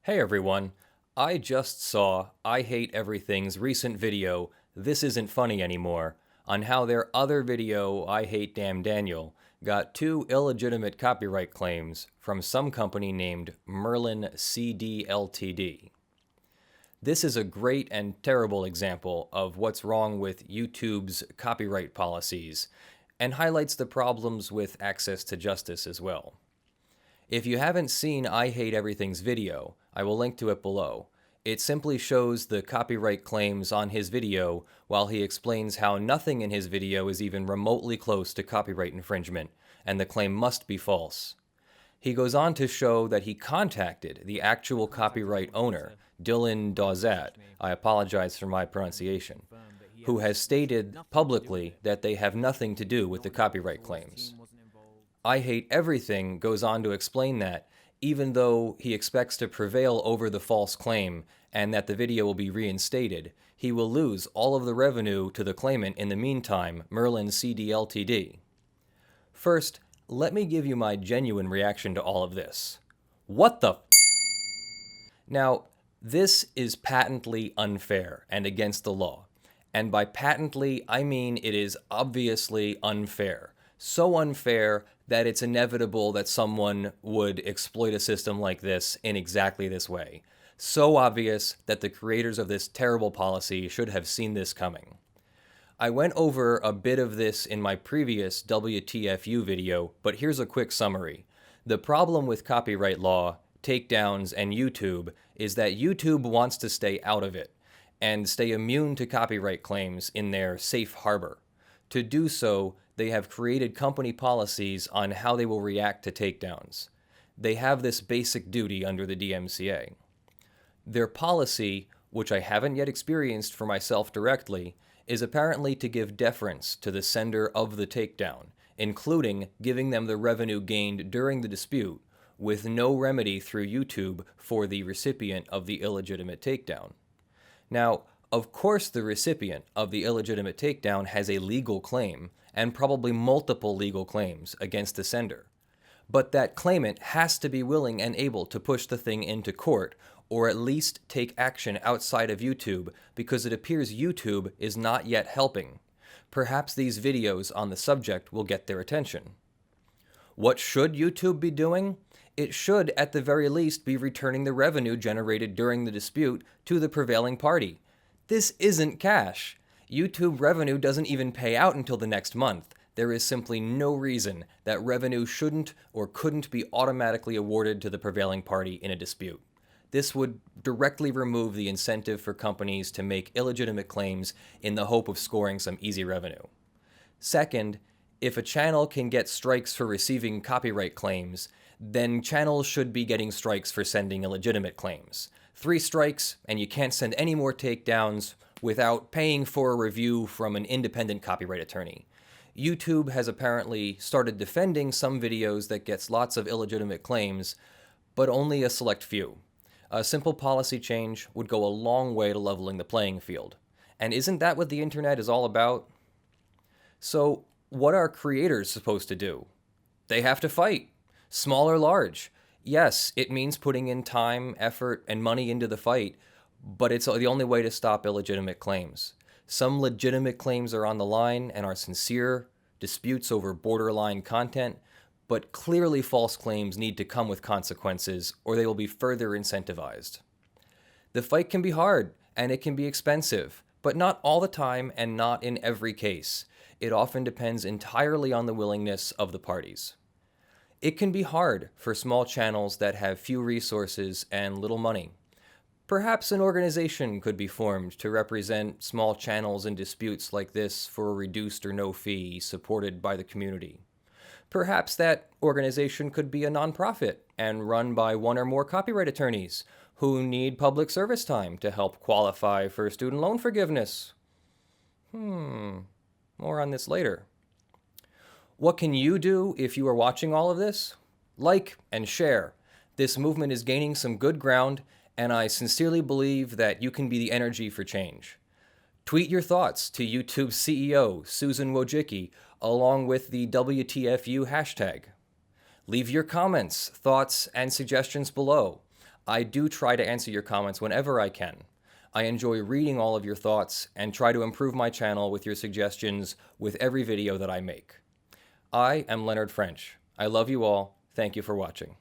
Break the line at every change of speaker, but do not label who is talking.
Hey everyone, I just saw I Hate Everything's recent video, This Isn't Funny Anymore, on how their other video, I Hate Damn Daniel, got two illegitimate copyright claims from some company named Merlin CDLTD. This is a great and terrible example of what's wrong with YouTube's copyright policies, and highlights the problems with access to justice as well. If you haven't seen I Hate Everything's video, I will link to it below. It simply shows the copyright claims on his video while he explains how nothing in his video is even remotely close to copyright infringement, and the claim must be false. He goes on to show that he contacted the actual copyright owner, Dylan Dawzat, I apologize for my pronunciation, who has stated publicly that they have nothing to do with the copyright claims. I Hate Everything goes on to explain that, even though he expects to prevail over the false claim and that the video will be reinstated, he will lose all of the revenue to the claimant in the meantime, Merlin CDLTD. First, let me give you my genuine reaction to all of this. What the f***? Now, this is patently unfair and against the law. And by patently, I mean it is obviously unfair. So unfair that it's inevitable that someone would exploit a system like this in exactly this way. So obvious that the creators of this terrible policy should have seen this coming. I went over a bit of this in my previous WTFU video, but here's a quick summary. The problem with copyright law, takedowns, and YouTube is that YouTube wants to stay out of it and stay immune to copyright claims in their safe harbor. To do so, they have created company policies on how they will react to takedowns. They have this basic duty under the DMCA. Their policy, which I haven't yet experienced for myself directly, is apparently to give deference to the sender of the takedown, including giving them the revenue gained during the dispute, with no remedy through YouTube for the recipient of the illegitimate takedown. Now, of course the recipient of the illegitimate takedown has a legal claim, and probably multiple legal claims against the sender. But that claimant has to be willing and able to push the thing into court, or at least take action outside of YouTube, because it appears YouTube is not yet helping. Perhaps these videos on the subject will get their attention. What should YouTube be doing? It should, at the very least, be returning the revenue generated during the dispute to the prevailing party. This isn't cash. YouTube revenue doesn't even pay out until the next month. There is simply no reason that revenue shouldn't or couldn't be automatically awarded to the prevailing party in a dispute. This would directly remove the incentive for companies to make illegitimate claims in the hope of scoring some easy revenue. Second, if a channel can get strikes for receiving copyright claims, then channels should be getting strikes for sending illegitimate claims. 3 strikes, and you can't send any more takedowns without paying for a review from an independent copyright attorney. YouTube has apparently started defending some videos that gets lots of illegitimate claims, but only a select few. A simple policy change would go a long way to leveling the playing field. And isn't that what the internet is all about? So, what are creators supposed to do? They have to fight, small or large. Yes, it means putting in time, effort, and money into the fight, but it's the only way to stop illegitimate claims. Some legitimate claims are on the line and are sincere disputes over borderline content, but clearly false claims need to come with consequences or they will be further incentivized. The fight can be hard and it can be expensive, but not all the time and not in every case. It often depends entirely on the willingness of the parties. It can be hard for small channels that have few resources and little money. Perhaps an organization could be formed to represent small channels in disputes like this for a reduced or no fee supported by the community. Perhaps that organization could be a nonprofit and run by 1 or more copyright attorneys who need public service time to help qualify for student loan forgiveness. More on this later. What can you do if you are watching all of this? Like and share. This movement is gaining some good ground, and I sincerely believe that you can be the energy for change. Tweet your thoughts to YouTube's CEO, Susan Wojcicki, along with the WTFU hashtag. Leave your comments, thoughts, and suggestions below. I do try to answer your comments whenever I can. I enjoy reading all of your thoughts and try to improve my channel with your suggestions with every video that I make. I am Leonard French. I love you all. Thank you for watching.